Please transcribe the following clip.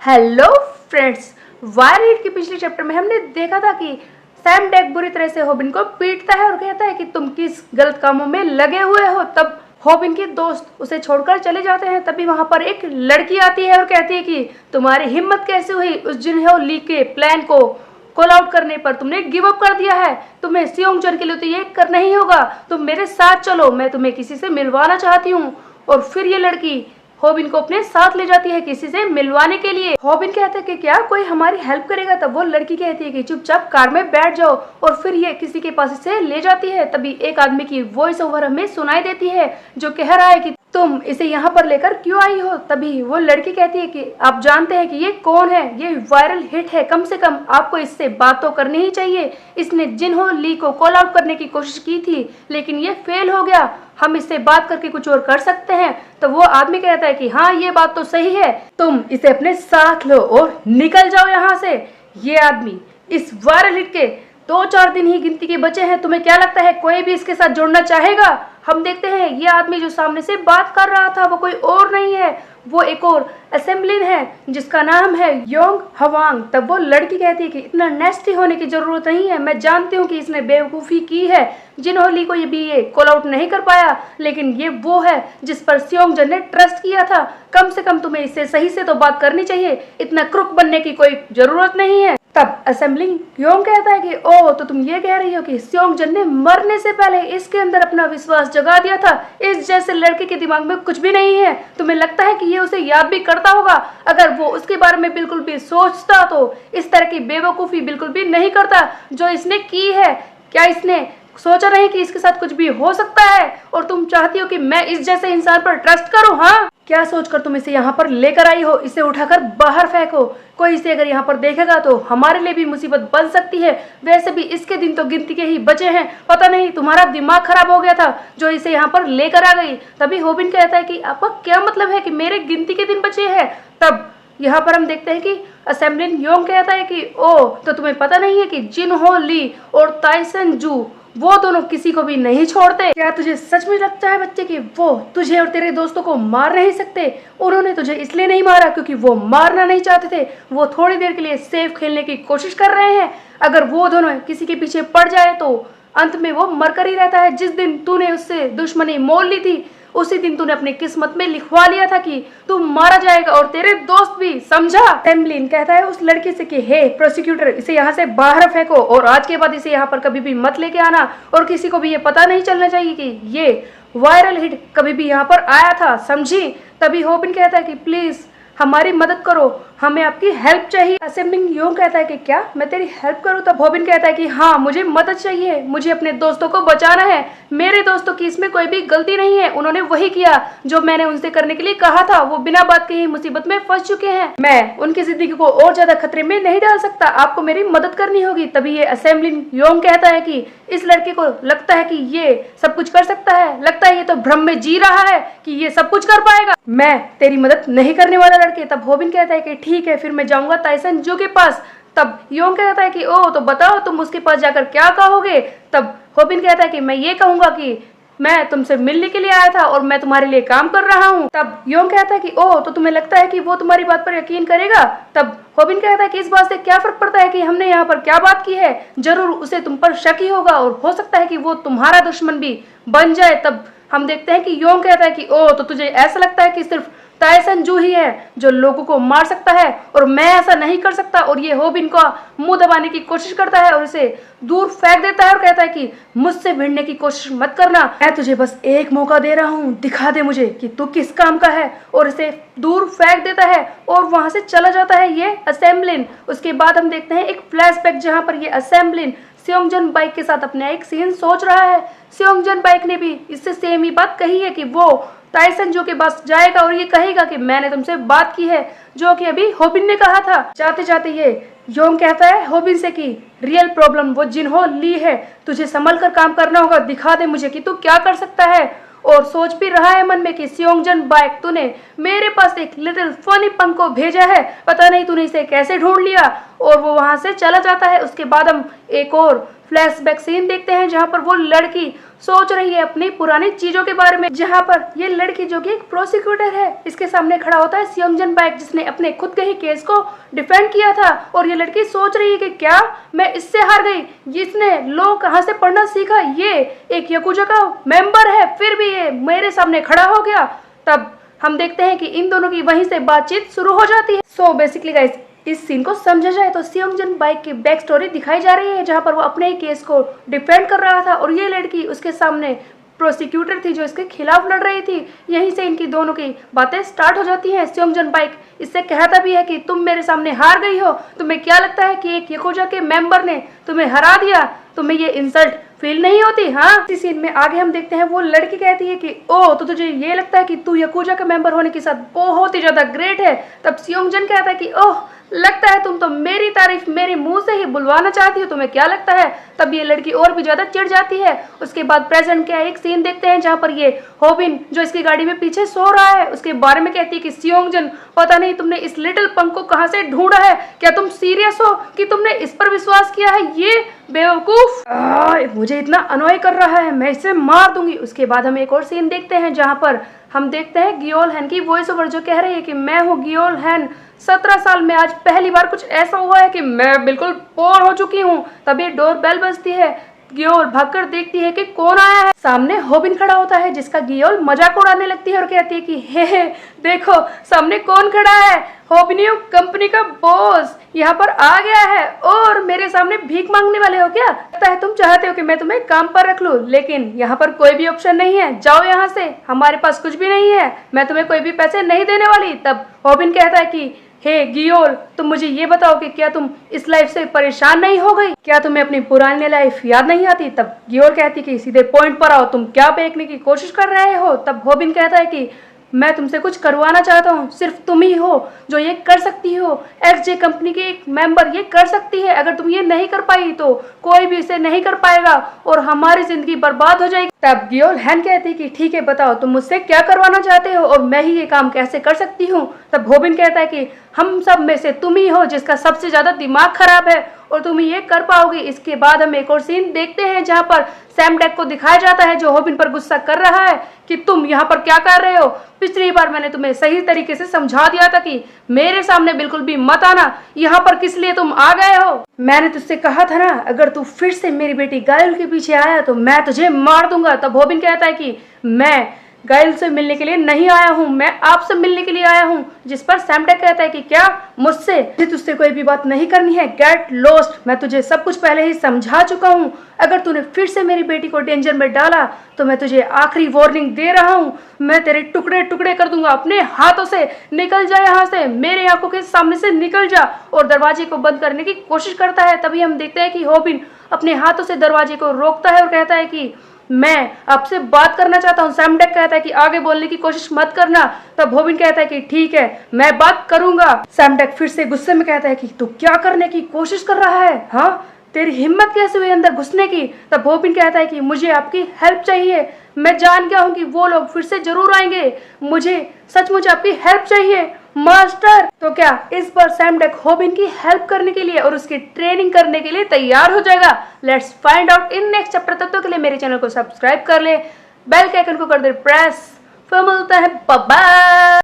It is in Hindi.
हेलो फ्रेंड्स, वायरहिट के पिछले चैप्टर में हमने देखा था कि सैम डेक बुरी तरह से होबिन को पीटता है और कहता है कि तुम किस गलत कामों में लगे हुए हो। तब होबिन के दोस्त उसे छोड़कर चले जाते हैं। तभी वहां पर एक लड़की आती है और कहती है कि तुम्हारी हिम्मत कैसे हुई उस जिन्हो ली के प्लान को कॉल आउट करने पर, तुमने गिव अप कर दिया है। तुम्हें सियोंगजन के लिए तो ये करना ही होगा। तुम मेरे साथ चलो, मैं तुम्हें किसी से मिलवाना चाहती हूँ। और फिर ये लड़की होबिन को अपने साथ ले जाती है किसी से मिलवाने के लिए। होबिन कहता है कि क्या कोई हमारी हेल्प करेगा। तब वो लड़की कहती है कि चुपचाप कार में बैठ जाओ। और फिर ये किसी के पास इसे ले जाती है। तभी एक आदमी की वॉइस ओवर हमें सुनाई देती है जो कह रहा है कि तुम इसे यहाँ पर लेकर क्यों आई हो। तभी वो लड़की कहती है कि आप जानते हैं कि ये कौन है, ये वायरल हिट है, कम से कम आपको इससे बात तो करनी ही चाहिए। इसने जिन्हो ली को कॉल आउट करने की कोशिश की थी लेकिन ये फेल हो गया। हम इससे बात करके कुछ और कर सकते हैं। तो वो आदमी कहता है कि हाँ, ये बात तो सही है, तुम इसे अपने साथ लो और निकल जाओ यहाँ से। ये आदमी इस वायरल हिट के 2-4 दिन ही गिनती के बचे हैं। तुम्हें क्या लगता है कोई भी इसके साथ जुड़ना चाहेगा? हम देखते हैं ये आदमी जो सामने से बात कर रहा था वो कोई और नहीं है, वो एक और असेंबलिन है जिसका नाम है योंग हवांग। तब वो लड़की कहती है कि इतना नेस्टी होने की जरूरत नहीं है, मैं जानती हूँ कि इसने बेवकूफ़ी की है, जिन्हो ली को ये कॉल आउट नहीं कर पाया, लेकिन ये वो है जिस पर सियोंगजन ने ट्रस्ट किया था। कम से कम तुम्हें इससे सही से तो बात करनी चाहिए, इतना क्रुक बनने की कोई जरूरत नहीं है। तब असेंबलिंग योंग कहता है कि ओह, तो तुम ये कह रही हो कि सियोंगजन ने मरने से पहले इसके अंदर अपना विश्वास जगा दिया था। इस जैसे लड़के के दिमाग में कुछ भी नहीं है। तुम्हें लगता है कि ये उसे याद भी करता होगा? अगर वो उसके बारे में बिल्कुल भी सोचता तो इस तरह की बेवकूफ़ी बिल्कुल भी नहीं करता जो इसने की है। क्या इसने सोचा नहीं कि इसके साथ कुछ भी हो सकता है? और तुम चाहती हो कि मैं इस जैसे इंसान पर ट्रस्ट करूं? हाँ, क्या सोचकर तुम इसे यहाँ पर लेकर आई हो? इसे उठाकर बाहर फेंको। कोई इसे अगर यहाँ पर देखेगा तो हमारे लिए भी मुसीबत बन सकती है। वैसे भी इसके दिन तो गिनती के ही बचे हैं। पता नहीं तुम्हारा दिमाग खराब हो गया था जो इसे यहाँ पर लेकर आ गई। तभी होबिन कहता है कि आपका क्या मतलब है कि मेरे गिनती के दिन बचे हैं? तब यहाँ पर हम देखते हैं कि असेंबलिन योंग कहता है कि ओह, तो तुम्हें पता नहीं है कि जिन्हो ली और ताइसन जू वो दोनों किसी को भी नहीं छोड़ते। क्या तुझे सच में लगता है बच्चे कि वो तुझे और तेरे दोस्तों को मार नहीं सकते? उन्होंने तुझे इसलिए नहीं मारा क्योंकि वो मारना नहीं चाहते थे, वो थोड़ी देर के लिए सेफ खेलने की कोशिश कर रहे हैं। अगर वो दोनों किसी के पीछे पड़ जाए तो अंत में वो मरकर ही रहता है। जिस दिन तूने उससे दुश्मनी मोल ली थी उसी दिन तूने अपनी किस्मत में लिखवा लिया था कि तू मारा जाएगा और तेरे दोस्त भी, समझा? टेम्बलिन कहता है उस लड़की से कि हे प्रोसिक्यूटर, इसे यहाँ से बाहर फेंको और आज के बाद इसे यहाँ पर कभी भी मत लेके आना और किसी को भी ये पता नहीं चलना चाहिए कि ये वायरल हिट कभी भी यहाँ पर आया था, समझी? तभी होबिन कहता है कि प्लीज हमारी मदद करो, हमें आपकी हेल्प चाहिए। असेंबलिंग योंग कहता है कि क्या मैं तेरी हेल्प करूं? तब होबिन कहता है कि हाँ, मुझे मदद चाहिए, मुझे अपने दोस्तों को बचाना है। मेरे दोस्तों की इसमें कोई भी गलती नहीं है, उन्होंने वही किया जो मैंने उनसे करने के लिए कहा था। वो बिना बात के ही मुसीबत में फंस चुके हैं, मैं उनकी जिंदगी को और ज्यादा खतरे में नहीं डाल सकता, आपको मेरी मदद करनी होगी। तभी ये असेंबलिंग योंग कहता है कि इस लड़के को लगता है कि ये सब कुछ कर सकता है, लगता है ये तो भ्रम में जी रहा है कि ये सब कुछ कर पाएगा, मैं तेरी मदद नहीं करने वाला लड़के। तब होबिन कहता है कि ठीक है, फिर मैं जाऊंगा ताइसन जू के पास। तब योंग कहता है कि ओह, तो बताओ तुम उसके पास जाकर क्या कहोगे? तब होबिन कहता है कि मैं ये कहूंगा कि मैं तुमसे मिलने के लिए आया था और मैं तुम्हारे लिए काम कर रहा हूँ। तब योंग कहता है कि ओह, तो तुम्हें लगता है कि वो तुम्हारी बात पर यकीन करेगा? तब होबिन कहता है कि इस बात से क्या फर्क पड़ता है कि हमने यहाँ पर क्या बात की है, जरूर उसे तुम पर शक ही होगा और हो सकता है कि वो तुम्हारा दुश्मन भी बन जाए। तब हम देखते हैं कि योंग कहता है कि ओह, तो तुझे ऐसा लगता है कि सिर्फ ताइसन जू ही है जो लोगों को मार सकता है और मैं ऐसा नहीं कर सकता। और ये होबिन का मुंह दबाने की कोशिश करता है और इसे दूर फेंक देता है और कहता है कि मुझसे भिड़ने की कोशिश मत करना, मैं तुझे बस एक मौका दे रहा हूँ, दिखा दे मुझे कि तू किस काम का है। और इसे दूर फेंक देता है और वहां से चला जाता है ये असेंबलिन। उसके बाद हम देखते हैं एक फ्लैशबैक जहां पर ये असेंबलिन सियोंगजन बाइक के साथ अपना एक सीन सोच रहा है। सियोंगजन बाइक ने भी इससे सेम ही बात कही है कि वो ताइसन जू के पास जाएगा और ये कहेगा कि मैंने तुमसे बात की है, जो कि अभी होबिन ने कहा था। जाते जाते ये योंग कहता है होबिन से कि रियल प्रॉब्लम वो जिन्हो ली है, तुझे संभल कर काम करना होगा, दिखा दे मुझे कि तू क्या कर सकता है। और सोच भी रहा है मन में कि सियोंगजन बाइक, तूने मेरे पास एक लिटिल फनी पंक को भेजा है, पता नहीं तूने इसे कैसे ढूंढ लिया और वो वहां से चला जाता है। उसके बाद हम एक और फ्लैशबैक सीन देखते हैं जहां पर वो लड़की सोच रही है अपनी पुरानी चीजों के बारे में, जहां पर ये लड़की जो कि एक प्रोसिक्यूटर है, इसके सामने खड़ा होता है सियोंगजन बाइक जिसने अपने खुद के ही केस को डिफेंड किया था। और ये लड़की सोच रही है कि क्या मैं इससे हार गई, इसने लॉ कहाँ से पढ़ना सीखा, ये एक याकुजा का मेंबर है फिर भी ये मेरे सामने खड़ा हो गया। तब हम देखते हैं कि इन दोनों की वहीं से बातचीत शुरू हो जाती है। सो बेसिकली गाइस, इस सीन को समझा जाए तो सियोंगजन बाइक की बैक स्टोरी दिखाई जा रही है जहां पर वो अपने ही केस को डिफेंड कर रहा था और ये लड़की उसके सामने प्रोसिक्यूटर थी जो इसके खिलाफ लड़ रही थी। यहीं से इनकी दोनों की बातें स्टार्ट हो जाती हैं। सियोंगजन बाइक इससे कहता भी है कि तुम मेरे सामने हार गई हो, तुम्हें क्या लगता है कि एक याकुजा के मेंबर ने तुम्हें हरा दिया, तुम्हें ये इंसल्ट फील नहीं होती? हाँ, इसी सीन में आगे हम देखते हैं वो लड़की कहती है कि ओ तो तुझे ये लगता है कि तू याकुजा का मेंबर होने के साथ बहुत ही ज्यादा ग्रेट है। तब सियोंगजन कहता है कि ओह लगता है तुम तो मेरी तारीफ मेरे मुंह से ही बुलवाना चाहती हो, तुम्हें क्या लगता है? तब ये लड़की और भी ज्यादा चिढ़ जाती है। उसके बाद प्रेजेंट क्या एक सीन देखते हैं जहां पर ये होबिन जो इसकी गाड़ी में पीछे सो रहा है उसके बारे में कहती है कि सियोंगजन पता नहीं तुमने इस लिटिल पंक को कहां से ढूंढा है, क्या तुम सीरियस हो कि तुमने इस पर विश्वास किया है? ये बेवकूफ मुझे इतना अनॉय कर रहा है, मैं इसे मार दूंगी। उसके बाद हम एक और सीन देखते हैं जहां पर हम देखते हैं गियोल हैन की वॉइस ओवर जो कह रही है कि मैं हूँ गियोल हैन, 17 साल में आज पहली बार कुछ ऐसा हुआ है कि मैं बिल्कुल बोर हो चुकी हूँ। तभी डोर बेल बजती है, गियोल भागकर देखती है कि कौन आया है। सामने होबिन खड़ा होता है जिसका गियोल मजाक उड़ाने लगती है और कहती है कि हे देखो सामने कौन खड़ा है, होबिनियो कंपनी का बॉस यहाँ पर आ गया है और मेरे सामने भीख मांगने वाले हो क्या? लगता है तुम चाहते हो कि मैं तुम्हें काम पर रख लूं, लेकिन यहाँ पर कोई भी ऑप्शन नहीं है, जाओ यहाँ से, हमारे पास कुछ भी नहीं है, मैं तुम्हें कोई भी पैसे नहीं देने वाली। तब होबिन कहता है कि हे गियोल तुम मुझे ये बताओ कि क्या तुम इस लाइफ से परेशान नहीं हो गई, क्या तुम्हें अपनी पुरानी लाइफ याद नहीं आती? तब गियोल कहती कि सीधे पॉइंट पर आओ, तुम क्या फेंकने की कोशिश कर रहे हो? तब होबिन कहता है कि मैं तुमसे कुछ करवाना चाहता हूँ, सिर्फ तुम ही हो जो ये कर सकती हो, एक्सजे कंपनी की एक मेंबर ये कर सकती है, अगर तुम ये नहीं कर पाई तो कोई भी इसे नहीं कर पाएगा और हमारी जिंदगी बर्बाद हो जाएगी। तब गियोल हैन कहती कि ठीक है बताओ तुम मुझसे क्या करवाना चाहते हो और मैं ही ये काम कैसे कर सकती हूँ। तब होबिन कहता है कि हम सब में से तुम ही हो जिसका सबसे ज्यादा दिमाग खराब है और तुम ये कर पाओगे। इसके बाद हम एक और सीन देखते हैं जहां पर सैम डेक को दिखाया जाता है जो होबिन पर गुस्सा कर रहा है कि तुम यहाँ पर क्या कर रहे हो, पिछली बार मैंने तुम्हें सही तरीके से समझा दिया था कि मेरे सामने बिल्कुल भी मत आना, यहाँ पर किस लिए तुम आ गए हो? मैंने तुझसे कहा था ना अगर तू फिर से मेरी बेटी गायल के पीछे आया तो मैं तुझे मार दूंगा। तब होबिन कहता है कि मैं गायल से मिलने के लिए नहीं आया हूँ, मैं आपसे मिलने के लिए आया हूँ। जिस पर सैम डेक कहता है कि क्या मुझसे तुझसे कोई भी बात नहीं करनी है, गेट लॉस्ट, मैं तुझे सब कुछ पहले ही समझा चुका हूँ, अगर तूने फिर से मेरी बेटी को डेंजर में डाला तो मैं तुझे आखिरी वार्निंग दे रहा हूँ, मैं तेरे टुकड़े टुकड़े कर दूंगा, अपने हाथों से निकल जा यहाँ से, मेरे आंखों के सामने से निकल जा। और दरवाजे को बंद करने की कोशिश करता है। तभी हम देखते हैं कि होबिन अपने हाथों से दरवाजे को रोकता है और कहता है कि मैं आपसे बात करना चाहता हूँ। सैम डेक कहता है कि आगे बोलने की कोशिश मत करना। तब होबिन कहता है कि ठीक है मैं बात करूंगा। सैम डेक फिर से गुस्से में कहता है कि तू क्या करने की कोशिश कर रहा है, हाँ तेरी हिम्मत कैसे हुई अंदर घुसने की? तब होबिन कहता है कि मुझे आपकी हेल्प चाहिए, मैं जान गया हूँ कि वो लोग फिर से जरूर आएंगे, मुझे सचमुच आपकी हेल्प चाहिए मास्टर। तो क्या इस बार सैम डेक होबिन की हेल्प करने के लिए और उसकी ट्रेनिंग करने के लिए तैयार हो जाएगा? Let's find out in next chapter. तब तक के लिए मेरे चैनल को सब्सक्राइब कर ले, बेल के आइकन को कर दे प्रेस। फिर मिलता है, बाय बाय।